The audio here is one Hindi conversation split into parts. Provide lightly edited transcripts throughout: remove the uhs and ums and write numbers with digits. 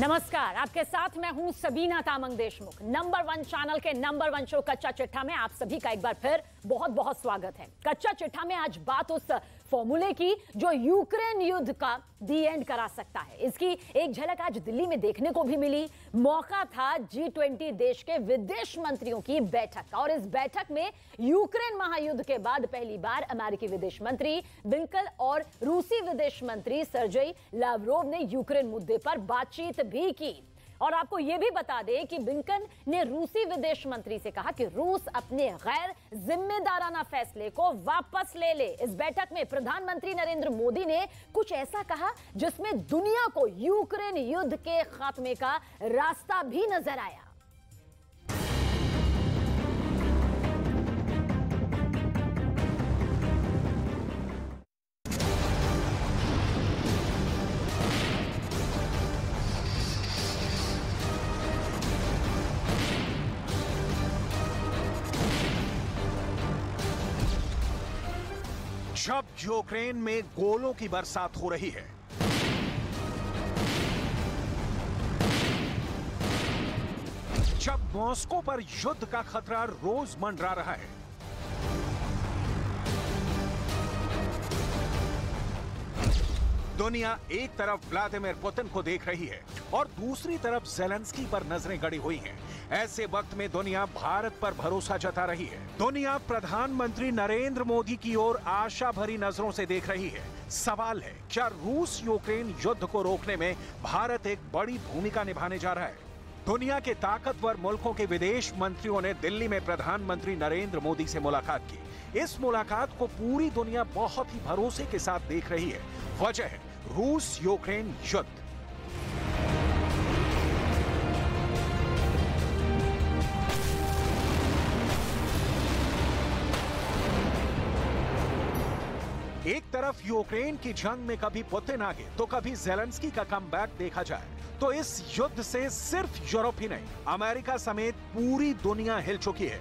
नमस्कार, आपके साथ मैं हूं सबीना तामंग देशमुख। नंबर 1 चैनल के नंबर 1 शो कच्चा चिट्ठा में आप सभी का एक बार फिर बहुत बहुत स्वागत है। कच्चा चिट्ठा में आज बात उस फॉर्मूले की जो यूक्रेन युद्ध का दी एंड करा सकता है। इसकी एक झलक आज दिल्ली में देखने को भी मिली। मौका था G20 देश के विदेश मंत्रियों की बैठक का, और इस बैठक में यूक्रेन महायुद्ध के बाद पहली बार अमेरिकी विदेश मंत्री ब्लिंकन और रूसी विदेश मंत्री सर्जेई लावरोव ने यूक्रेन मुद्दे पर बातचीत भी की। और आपको यह भी बता दें कि ब्लिंकन ने रूसी विदेश मंत्री से कहा कि रूस अपने गैर जिम्मेदाराना फैसले को वापस ले ले। इस बैठक में प्रधानमंत्री नरेंद्र मोदी ने कुछ ऐसा कहा जिसमें दुनिया को यूक्रेन युद्ध के खात्मे का रास्ता भी नजर आया। जब यूक्रेन में गोलों की बरसात हो रही है, जब मॉस्को पर युद्ध का खतरा रोज मंडरा रहा है, दुनिया एक तरफ व्लादिमीर पुतिन को देख रही है और दूसरी तरफ ज़ेलेंस्की पर नजरें गड़ी हुई हैं। ऐसे वक्त में दुनिया भारत पर भरोसा जता रही है। दुनिया प्रधानमंत्री नरेंद्र मोदी की ओर आशा भरी नजरों से देख रही है। सवाल है, क्या रूस यूक्रेन युद्ध को रोकने में भारत एक बड़ी भूमिका निभाने जा रहा है? दुनिया के ताकतवर मुल्कों के विदेश मंत्रियों ने दिल्ली में प्रधानमंत्री नरेंद्र मोदी से मुलाकात की। इस मुलाकात को पूरी दुनिया बहुत ही भरोसे के साथ देख रही है। वजह है रूस यूक्रेन युद्ध। एक तरफ यूक्रेन की जंग में कभी पुतिन आगे तो कभी ज़ेलेंस्की का कमबैक देखा जाए तो इस युद्ध से सिर्फ यूरोप ही नहीं, अमेरिका समेत पूरी दुनिया हिल चुकी है।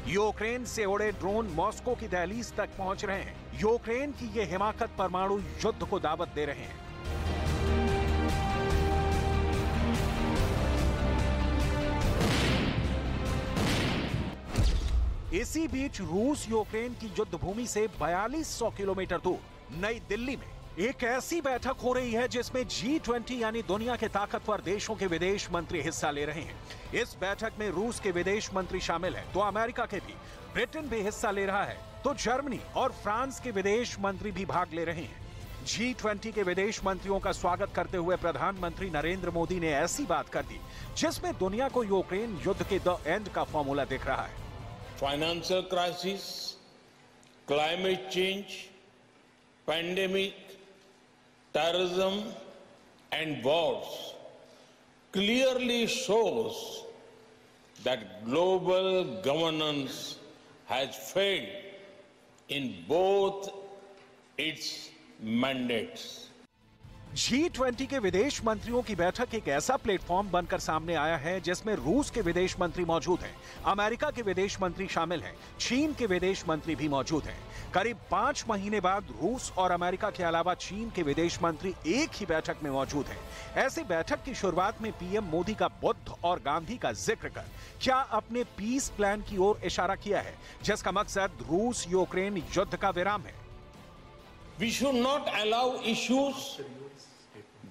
यूक्रेन से उड़े ड्रोन मॉस्को की दहलीज तक पहुंच रहे हैं। यूक्रेन की ये हिमाकत परमाणु युद्ध को दावत दे रहे हैं। इसी बीच रूस यूक्रेन की युद्ध भूमि से 4200 किलोमीटर दूर नई दिल्ली में एक ऐसी बैठक हो रही है जिसमें G20 यानी दुनिया के ताकतवर देशों के विदेश मंत्री हिस्सा ले रहे हैं। इस बैठक में रूस के विदेश मंत्री शामिल हैं, तो अमेरिका के भी, ब्रिटेन भी हिस्सा ले रहा है, तो जर्मनी और फ्रांस के विदेश मंत्री भी भाग ले रहे हैं। G20 के विदेश मंत्रियों का स्वागत करते हुए प्रधानमंत्री नरेंद्र मोदी ने ऐसी बात कर दी जिसमें दुनिया को यूक्रेन युद्ध के द एंड का फॉर्मूला दिख रहा है। Financial crisis, climate change, pandemic, terrorism and wars clearly shows that global governance has failed in both its mandates. G20 के विदेश मंत्रियों की बैठक एक ऐसा प्लेटफॉर्म बनकर सामने आया है जिसमें रूस के विदेश मंत्री मौजूद हैं, अमेरिका के विदेश मंत्री शामिल हैं, चीन के विदेश मंत्री भी मौजूद हैं। करीब 5 महीने बाद रूस और अमेरिका के अलावा चीन के विदेश मंत्री एक ही बैठक में मौजूद हैं। ऐसी बैठक की शुरुआत में पीएम मोदी का बुद्ध और गांधी का जिक्र कर क्या अपने पीस प्लान की ओर इशारा किया है, जिसका मकसद रूस यूक्रेन युद्ध का विराम है। We should not allow issues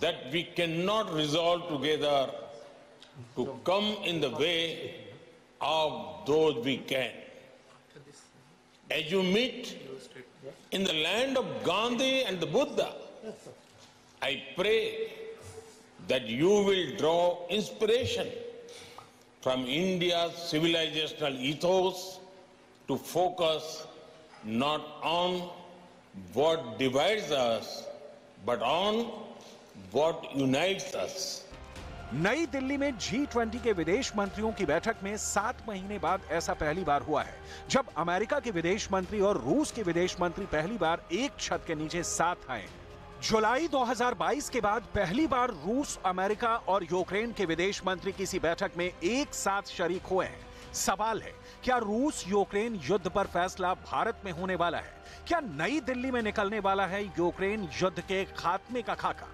that we cannot resolve together to come in the way of those we can. As you meet in the land of Gandhi and the Buddha, I pray that you will draw inspiration from India's civilizational ethos to focus not on what divides us, but on what unites us. नई दिल्ली में G20 के विदेश मंत्रियों की बैठक में 7 महीने बाद ऐसा पहली बार हुआ है जब अमेरिका के विदेश मंत्री और रूस के विदेश मंत्री पहली बार एक छत के नीचे साथ आए। जुलाई 2022 के बाद पहली बार रूस, अमेरिका और यूक्रेन के विदेश मंत्री किसी बैठक में एक साथ शरीक हुए हैं। सवाल है, क्या रूस यूक्रेन युद्ध पर फैसला भारत में होने वाला है? क्या नई दिल्ली में निकलने वाला है यूक्रेन युद्ध के खात्मे का खाका?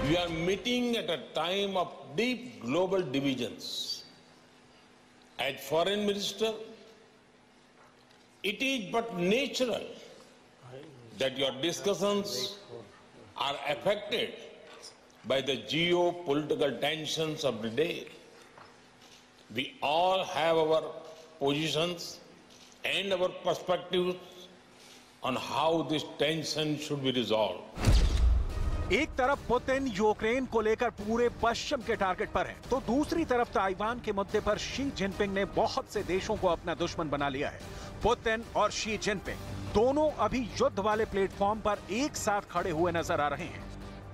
We are meeting at a time of deep global divisions. As Foreign Minister, it is but natural that your discussions are affected by the geopolitical tensions of the day. We all have our positions and our perspectives on how this tension should be resolved. एक तरफ पुतिन यूक्रेन को लेकर पूरे पश्चिम के टारगेट पर है, तो दूसरी तरफ ताइवान के मुद्दे पर शी जिनपिंग ने बहुत से देशों को अपना दुश्मन बना लिया है। पुतिन और शी जिनपिंग दोनों अभी युद्ध वाले प्लेटफॉर्म पर एक साथ खड़े हुए नजर आ रहे हैं।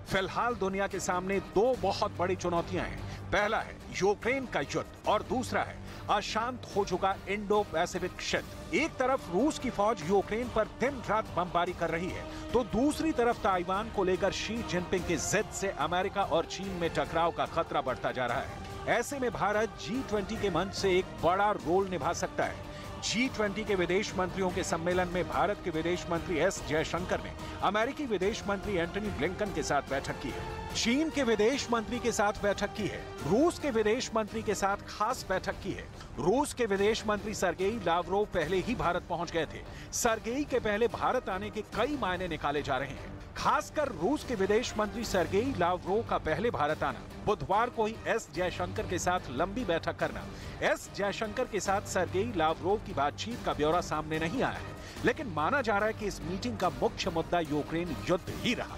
फिलहाल दुनिया के सामने दो बहुत बड़ी चुनौतियां हैं। पहला है यूक्रेन का युद्ध और दूसरा है अशांत हो चुका इंडो पैसिफिक क्षेत्र। एक तरफ रूस की फौज यूक्रेन पर दिन रात बमबारी कर रही है, तो दूसरी तरफ ताइवान को लेकर शी जिनपिंग की जिद से अमेरिका और चीन में टकराव का खतरा बढ़ता जा रहा है। ऐसे में भारत G20 के मंच से एक बड़ा रोल निभा सकता है। G20 के विदेश मंत्रियों के सम्मेलन में भारत के विदेश मंत्री एस जयशंकर ने अमेरिकी विदेश मंत्री एंटनी ब्लिंकन के साथ बैठक की है, चीन के विदेश मंत्री के साथ बैठक की है, रूस के विदेश मंत्री के साथ खास बैठक की है। रूस के विदेश मंत्री सर्गेई लावरोव पहले ही भारत पहुंच गए थे। सर्गेई के पहले भारत आने के कई मायने निकाले जा रहे हैं। खासकर रूस के विदेश मंत्री सर्गेई लावरोव का पहले भारत आना, बुधवार को ही एस जयशंकर के साथ लंबी बैठक करना। एस जयशंकर के साथ सर्गेई लावरोव की बातचीत का ब्यौरा सामने नहीं आया है, लेकिन माना जा रहा है कि इस मीटिंग का मुख्य मुद्दा यूक्रेन युद्ध ही रहा।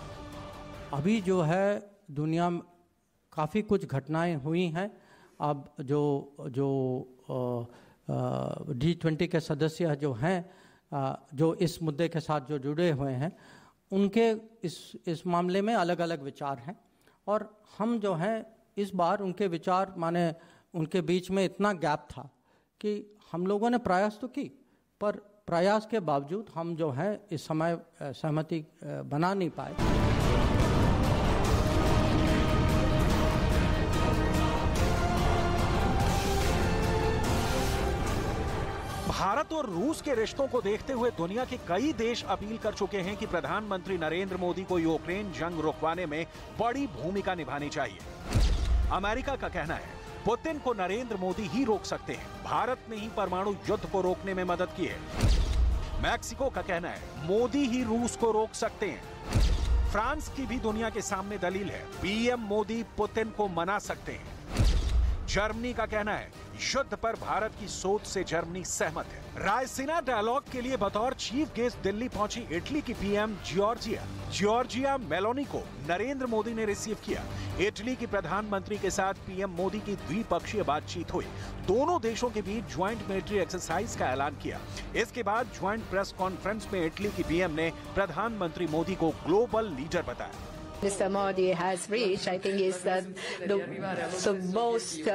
अभी जो है दुनिया में काफ़ी कुछ घटनाएं हुई हैं। अब जो G20 के सदस्य जो हैं, जो इस मुद्दे के साथ जो जुड़े हुए हैं, उनके इस मामले में अलग अलग विचार हैं, और हम जो हैं इस बार उनके विचार माने उनके बीच में इतना गैप था कि हम लोगों ने प्रयास तो की, पर प्रयास के बावजूद हम जो है इस समय सहमति बना नहीं पाए। भारत और रूस के रिश्तों को देखते हुए दुनिया के कई देश अपील कर चुके हैं कि प्रधानमंत्री नरेंद्र मोदी को यूक्रेन जंग रुकवाने में बड़ी भूमिका निभानी चाहिए। अमेरिका का कहना है पुतिन को नरेंद्र मोदी ही रोक सकते हैं, भारत ने ही परमाणु युद्ध को रोकने में मदद की है। मैक्सिको का कहना है मोदी ही रूस को रोक सकते हैं। फ्रांस की भी दुनिया के सामने दलील है, पीएम मोदी पुतिन को मना सकते हैं। जर्मनी का कहना है युद्ध पर भारत की सोच से जर्मनी सहमत है। रायसीना डायलॉग के लिए बतौर चीफ गेस्ट दिल्ली पहुंची इटली की पीएम जॉर्जिया मेलोनी को नरेंद्र मोदी ने रिसीव किया। इटली की प्रधानमंत्री के साथ पीएम मोदी की द्विपक्षीय बातचीत हुई। दोनों देशों के बीच ज्वाइंट मिलिट्री एक्सरसाइज का ऐलान किया। इसके बाद ज्वाइंट प्रेस कॉन्फ्रेंस में इटली की पीएम ने प्रधानमंत्री मोदी को ग्लोबल लीडर बताया। Mr. Modi has reached, I think, is the most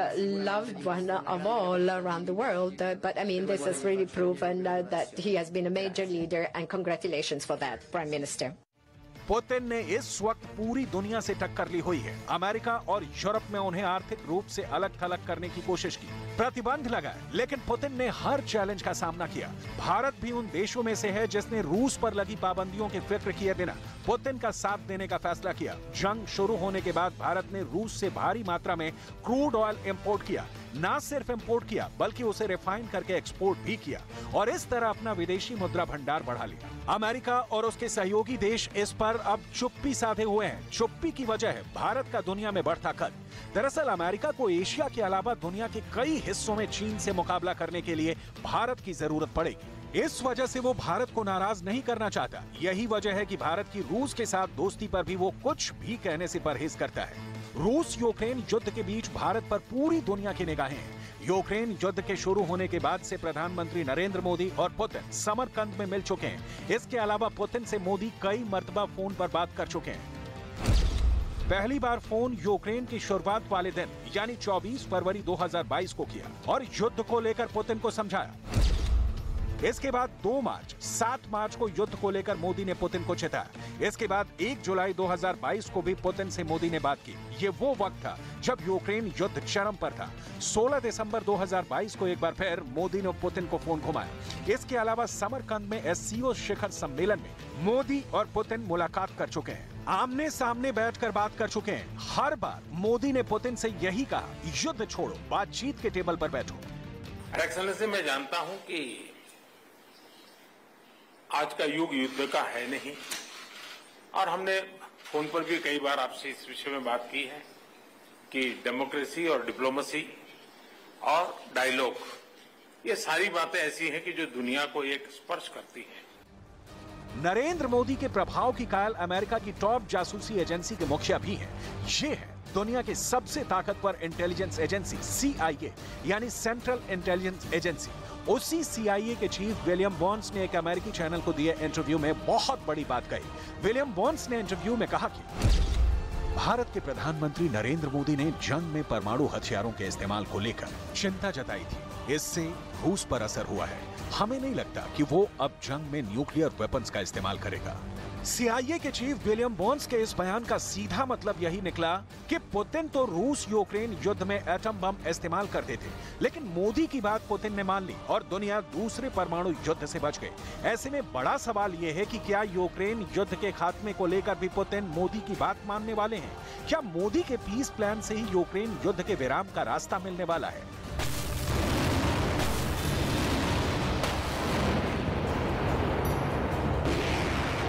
loved one of all around the world. But I mean, this has really proven that he has been a major leader, and congratulations for that, Prime Minister. Putin ने इस वक्त पूरी दुनिया से टक्कर ली हुई है। अमेरिका और यूरोप में उन्हें आर्थिक रूप से अलग थलग करने की कोशिश की, प्रतिबंध लगाए, लेकिन पुतिन ने हर चैलेंज का सामना किया। भारत भी उन देशों में से है जिसने रूस पर लगी पाबंदियों की फिक्र किए बिना पुतिन का साथ देने का फैसला किया। जंग शुरू होने के बाद भारत ने रूस से भारी मात्रा में क्रूड ऑयल इंपोर्ट किया। ना सिर्फ इंपोर्ट किया बल्कि उसे रिफाइन करके एक्सपोर्ट भी किया और इस तरह अपना विदेशी मुद्रा भंडार बढ़ा लिया। अमेरिका और उसके सहयोगी देश इस पर अब चुप्पी साधे हुए हैं। चुप्पी की वजह है भारत का दुनिया में बढ़ता कद। दरअसल अमेरिका को एशिया के अलावा दुनिया के कई हिस्सों में चीन से मुकाबला करने के लिए भारत की जरूरत पड़ेगी। इस वजह से वो भारत को नाराज नहीं करना चाहता। यही वजह है कि भारत की रूस के साथ दोस्ती पर भी वो कुछ भी कहने से परहेज करता है। रूस यूक्रेन युद्ध के बीच भारत पर पूरी दुनिया की निगाहें हैं। यूक्रेन युद्ध के शुरू होने के बाद से प्रधानमंत्री नरेंद्र मोदी और पुतिन समरकंद में मिल चुके हैं। इसके अलावा पुतिन से मोदी कई मर्तबा फोन पर बात कर चुके हैं। पहली बार फोन यूक्रेन की शुरुआत वाले दिन यानी 24 फरवरी 2022 को किया और युद्ध को लेकर पुतिन को समझाया। इसके बाद 2 मार्च 7 मार्च को युद्ध को लेकर मोदी ने पुतिन को चिताया। इसके बाद 1 जुलाई 2022 को भी पुतिन से मोदी ने बात की। ये वो वक्त था जब यूक्रेन युद्ध चरम पर था। 16 दिसंबर 2022 को एक बार फिर मोदी ने पुतिन को फोन घुमाया। इसके अलावा समरकंद में SCO शिखर सम्मेलन में मोदी और पुतिन मुलाकात कर चुके हैं, आमने सामने बैठकर बात कर चुके हैं। हर बार मोदी ने पुतिन से यही कहा, युद्ध छोड़ो, बातचीत के टेबल पर बैठो। एक्सेलेंसी, मैं जानता हूं कि आज का युग युद्ध का है नहीं, और हमने फोन पर भी कई बार आपसे इस विषय में बात की है कि डेमोक्रेसी और डिप्लोमेसी और डायलॉग, ये सारी बातें ऐसी हैं कि जो दुनिया को एक स्पर्श करती है। नरेंद्र मोदी के प्रभाव की कायल अमेरिका की टॉप जासूसी एजेंसी के मुखिया भी हैं। ये है दुनिया की सबसे ताकतवर इंटेलिजेंस एजेंसी CIA, यानी सेंट्रल इंटेलिजेंस एजेंसी। उसी CIA के चीफ विलियम बर्न्स ने एक अमेरिकी चैनल को दिए इंटरव्यू में बहुत बड़ी बात कही। विलियम बर्न्स ने इंटरव्यू में कहा कि भारत के प्रधानमंत्री नरेंद्र मोदी ने जंग में परमाणु हथियारों के इस्तेमाल को लेकर चिंता जताई थी। इससे रूस पर असर हुआ है। हमें नहीं लगता कि वो अब जंग में न्यूक्लियर वेपन्स का इस्तेमाल करेगा। CIA के चीफ विलियम बर्न्स के इस बयान का सीधा मतलब यही निकला कि पुतिन तो रूस यूक्रेन युद्ध में एटम बम इस्तेमाल करते थे, लेकिन मोदी की बात पुतिन ने मान ली और दुनिया दूसरे परमाणु युद्ध से बच गई। ऐसे में बड़ा सवाल यह है कि क्या यूक्रेन युद्ध के खात्मे को लेकर भी पुतिन मोदी की बात मानने वाले हैं? क्या मोदी के पीस प्लान से ही यूक्रेन युद्ध के विराम का रास्ता मिलने वाला है?